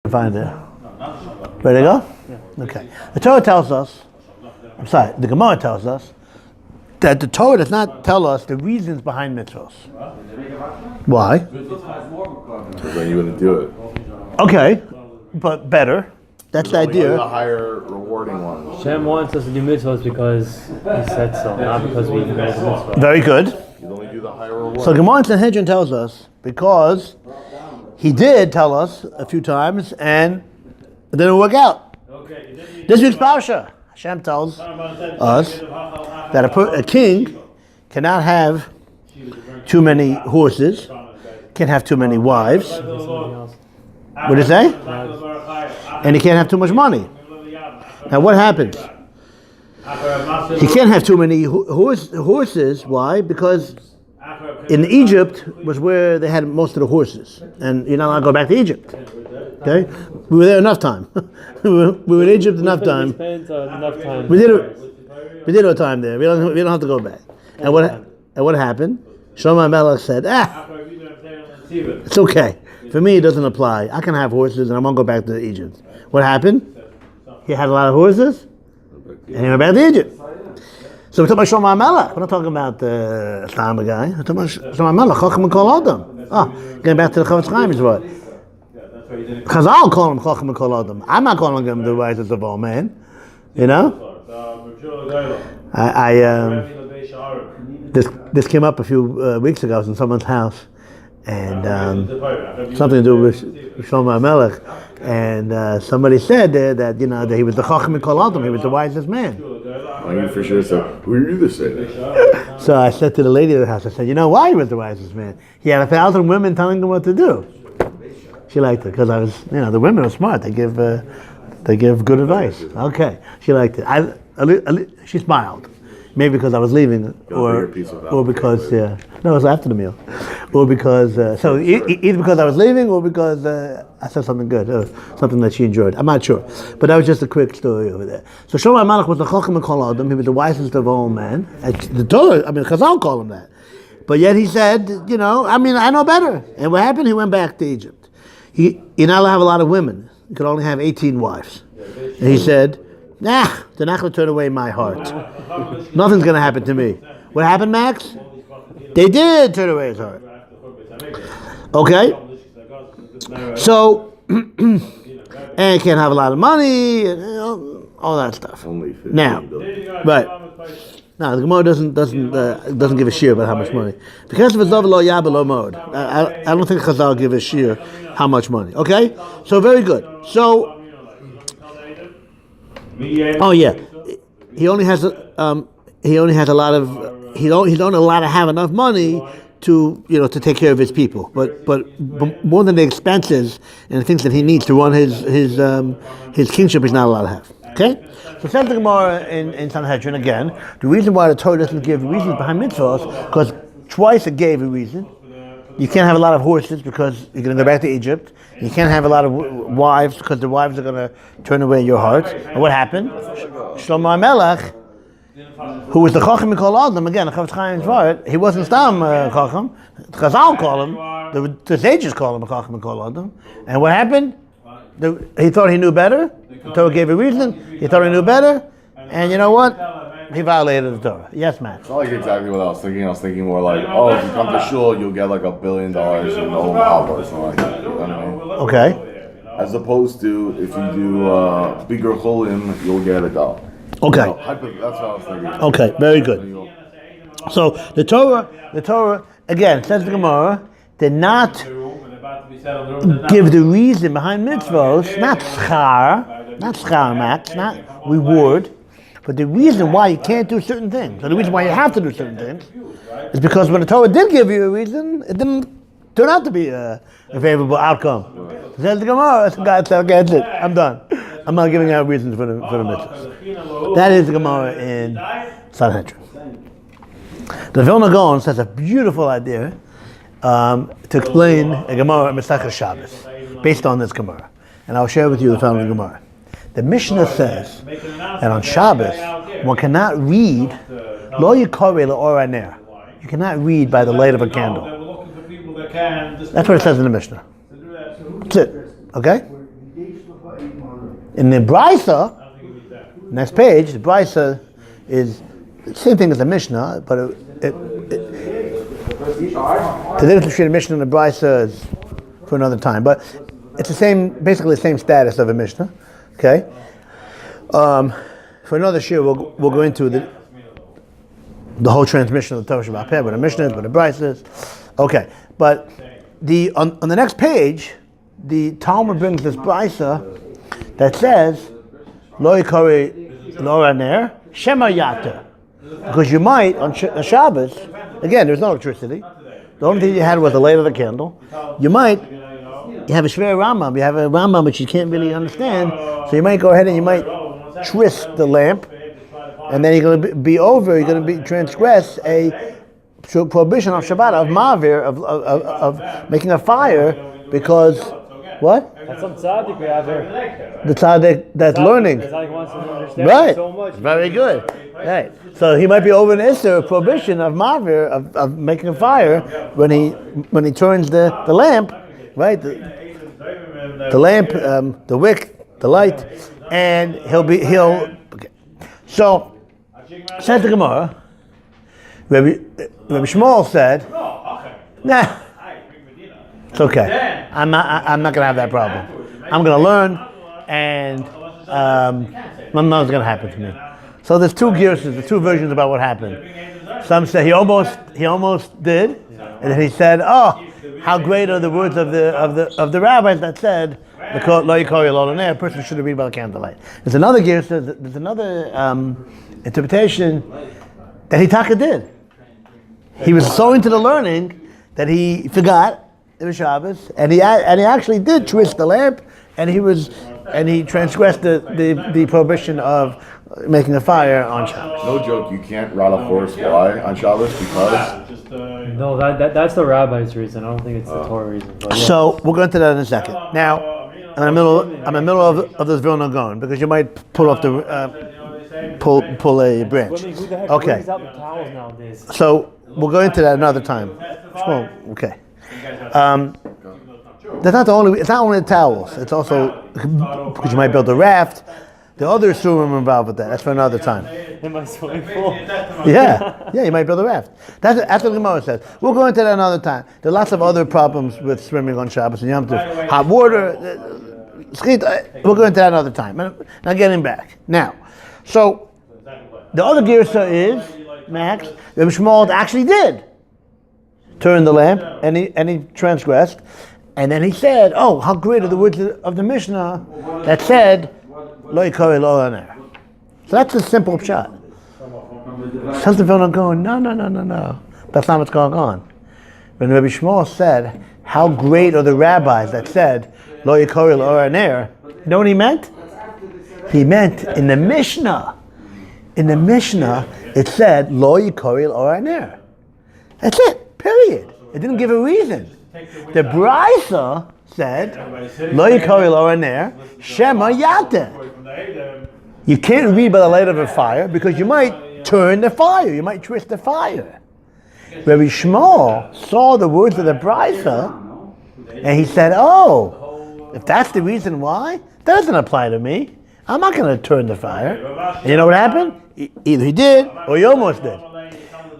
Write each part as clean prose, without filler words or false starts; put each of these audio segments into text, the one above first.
Find it. Ready to go? Yeah. Okay. The Torah tells us, the Gemara tells us, that the Torah does not tell us the reasons behind mitzvahs. Why? Because then you wouldn't do it. Okay, but better. That's the idea. The higher rewarding ones. Hashem wants us to do mitzvahs because He said so, not because we made the mitzvah. Very good. You only do the higher reward. So Gemara in Sanhedrin tells us because He did tell us a few times and it didn't work out. This week's Parsha, Hashem tells us that a king cannot have too many horses, can't have too many wives. What did it say? And he can't have too much money. Now what happens? He can't have too many horses. Why? Because in Egypt was where they had most of the horses. And you're not allowed to go back to Egypt. Okay? We were there enough time. we were in Egypt enough time. We did our time there. We don't have to go back. And what happened? Shlomo Melech said, it's okay. For me, it doesn't apply. I can have horses and I won't go back to Egypt. What happened? He had a lot of horses and he went back to Egypt. So we're talking about Shlomo Melech. We're not talking about the Stam guy. We're talking about Shlomo Melech, Chacham and Kol Adam. Getting back to the Chavetz Chaim is what? Chazal call him Chacham and Kol Adam. I'm not calling him the wisest of all men. You know? This came up a few weeks ago. I was in someone's house. And something to do with Shlomo Melech, and somebody said there that that he was the Chacham and Kol Adam, he was the wisest man. I for sure said, who are you to say that? So I said to the lady of the house, I said, why he was the wisest man? He had 1,000 women telling him what to do. She liked it because I was, the women are smart. They give good advice. Okay, she liked it. She smiled. Maybe because I was leaving, or because no, it was after the meal, or because either because I was leaving or because I said something good, something that she enjoyed. I'm not sure, but that was just a quick story over there. So Shlomo Melech was the Chacham and Kol Adam. He was the wisest of all men. The Torah, Chazal call him that, but yet he said, I know better. And what happened? He went back to Egypt. You're not allowed to have a lot of women. You could only have 18 wives, and he said, they're not going to turn away my heart. Nothing's going to happen to me. What happened, Max? They did turn away his heart. Okay? So, and can't have a lot of money, and all that stuff. Now, right. Now, the Gemara doesn't give a shear about how much money. Because of his love, lo yabel lo mod. I don't think Chazal give a shear how much money. Okay? So, very good. So, oh yeah, he only has a lot of he's only allowed to have enough money to to take care of his people, but more than the expenses and the things that he needs to run his kingship, he's not allowed to have. Okay, so says the Gemara in Sanhedrin again. The reason why the Torah doesn't give reasons behind mitzvahs because twice it gave a reason. You can't have a lot of horses because you're going to go back to Egypt. You can't have a lot of wives because the wives are going to turn away your heart. And what happened? Shlomo Melech, who was the Chacham and Kol Adam, again, the Chavetz Chaim's word, he wasn't Stam Chacham. Chazal call him, the sages call him a Chacham and Kol Adam. And what happened? He thought he knew better. The Torah gave a reason. He thought he knew better. And you know what? He violated the Torah. Yes, Matt. It's not like exactly what I was thinking. I was thinking more like, if you come to shul, you'll get like $1 billion in the whole Mahal or something like that. You know what I mean? Okay. As opposed to if you do bigger cholim, you'll get $1. Okay. That's what I was thinking. Okay, very good. So the Torah again says the Gemara did not give the reason behind mitzvahs, not schar, Max, not reward. But the reason why you can't do certain things, or the reason why you have to do certain things, is because when the Torah did give you a reason, it didn't turn out to be a favorable outcome. Says the Gemara, God said, okay, that's it, I'm done. I'm not giving out reasons for the mitzvahs. That is the Gemara in Sanhedrin. The Vilna Gaon says a beautiful idea to explain a Gemara in Masechah Shabbos, based on this Gemara. And I'll share with you the following Gemara. The Mishnah says that on Shabbos, one cannot read lo yikare le'or haner. You cannot read by the light of a candle. That's what it says in the Mishnah. That's it. Okay? In the Brisa, next page, the Brisa is the same thing as the Mishnah, but the difference between the Mishnah and the Brisa is for another time. But it's basically the same status of a Mishnah. Okay. For another shir, we'll go into the whole transmission of the Torah Shabbat Peh, what a Mishnah is, what a Brisa is. Okay, but on the next page, the Talmud brings this Brisa that says, Lo yikori lo aner, shema yata. Because you might, on Shabbos, again, there's no electricity. The only thing you had was the light of the candle. You have a Shver Rambam, you have a Rambam which you can't really understand, so you might go ahead and you might twist the lamp, and then you're going to transgress a prohibition of Shabbat, of Ma'avir, of making a fire, because, what? That's some tzaddik we have here. The tzaddik that's learning. The tzaddik wants to understand Right. so much. Very good. Right. So he might be over an Isser, a prohibition of Ma'avir, of making a fire, when he turns the lamp, right? The lamp, the wick, the light, and he'll. Okay. So says the Gemara. Rabbi Shmuel said, "Nah, it's okay. I'm not going to have that problem. I'm going to learn, and nothing's going to happen to me." So there's two versions about what happened. Some say he almost did, and then he said, "Oh, how great are the words of the rabbis that said, Lo yikori lo aner, a person shouldn't read by the candlelight." There's another there's another interpretation that he taka did. He was so into the learning that he forgot it was Shabbos, and he actually did twist the lamp, and he transgressed the prohibition of making a fire on Shabbos. No joke, you can't ride a horse. Why on Shabbos? Because No, that's the rabbi's reason. I don't think it's the Torah reason. But yeah. So we'll go into that in a second. Now, I'm in the middle of this Vilna Gaon, because you might pull off the pull a branch. Who the heck Okay. brings out the towels nowadays? So we'll go into that another time. Well, okay. It's not only the towels. It's also because you might build a raft. The other surim involved with that. That's for another time. In my swimming pool. Yeah, you might build a raft. That's what the Gemara says. We'll go into that another time. There are lots of other problems with swimming on Shabbos and Yom Tov. Hot water. We'll go into that another time. Now getting back. Now, so the other girsa is, Max, Rabbi Shmuel actually did turn the lamp, and he transgressed. And then he said, "Oh, how great are the words of the Mishnah that said, Lo yikori lo aner." So that's a simple shot. Some people are going, no. That's not what's going on. When Rabbi Shmuel said, "How great are the rabbis that said, Lo yikori lo aner," you know what he meant? He meant in the Mishnah. In the Mishnah, it said, Lo yikori lo aner. That's it, period. It didn't give a reason. The Brisa said, Lo yikori lo aner, shema yata. You can't read by the light of a fire because you might turn the fire, you might twist the fire. Rabbi Shmuel saw the words of the Brisa, and he said, "Oh, if that's the reason why, that doesn't apply to me. I'm not going to turn the fire." And you know what happened? Either he did or he almost did.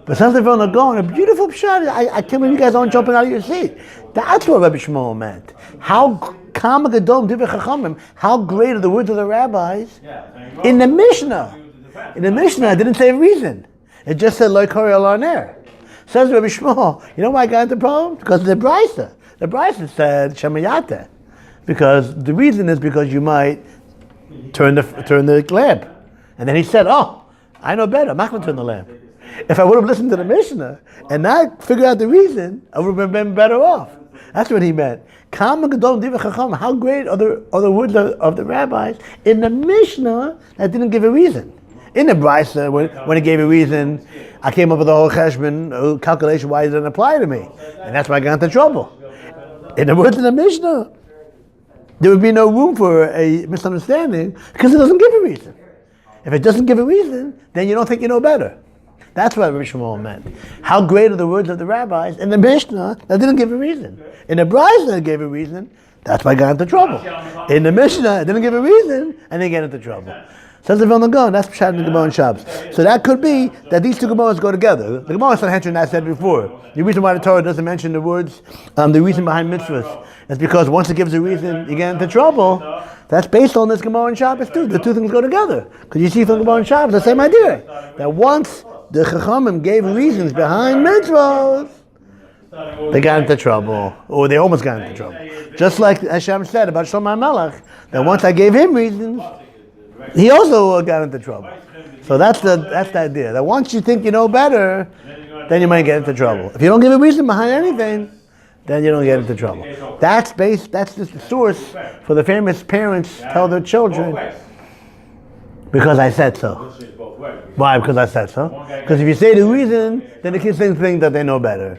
But something from the going, a beautiful shot. I can't believe you guys aren't jumping out of your seat. That's what Rabbi Shmuel meant. How great are the words of the rabbis in the Mishnah? In the Mishnah, it didn't say a reason. It just said Lo yikori lo aner. Says Rabbi Shmuel, you know why I got into the problem? Because of the Brisa. The Brisa said shema yata, because the reason is because you might turn the lamp. And then he said, "Oh, I know better. I'm not going to turn the lamp." If I would have listened to the Mishnah and not figured out the reason, I would have been better off. That's what he meant. How great are the words of the rabbis in the Mishnah that didn't give a reason. In the Brisa, when it gave a reason, I came up with a whole cheshbon calculation why it didn't apply to me. And that's why I got into trouble. In the words of the Mishnah, there would be no room for a misunderstanding because it doesn't give a reason. If it doesn't give a reason, then you don't think you know better. That's what Rabbi Shmuel meant. How great are the words of the rabbis in the Mishnah that didn't give a reason. In the Brisa that gave a reason, That's why I got into trouble. In the Mishnah, I didn't give a reason, and they get into trouble. Says the Vilna Gaon, that's Pshat in the Gemara and Shabbos. So that could be that these two Gemaras go together. The Gemara Sanhedrin, I said before. The reason why the Torah doesn't mention the words, the reason behind mitzvahs, is because once it gives a reason, you get into trouble. That's based on this Gemara and Shabbos too. The two things go together. Because you see from Gemara and Shabbos, the same idea. That once the Chachamim gave reasons behind mitzvahs, they got into trouble. Or they almost got into trouble. Just like Hashem said about Shlomo HaMelech, that once I gave him reasons, he also got into trouble. So that's the idea. That once you think you know better, then you might get into trouble. If you don't give a reason behind anything, then you don't get into trouble. That's just the source for the famous parents tell their children, because I said so. Why? Because I said so. Because if you say the reason, then the kids think that they know better.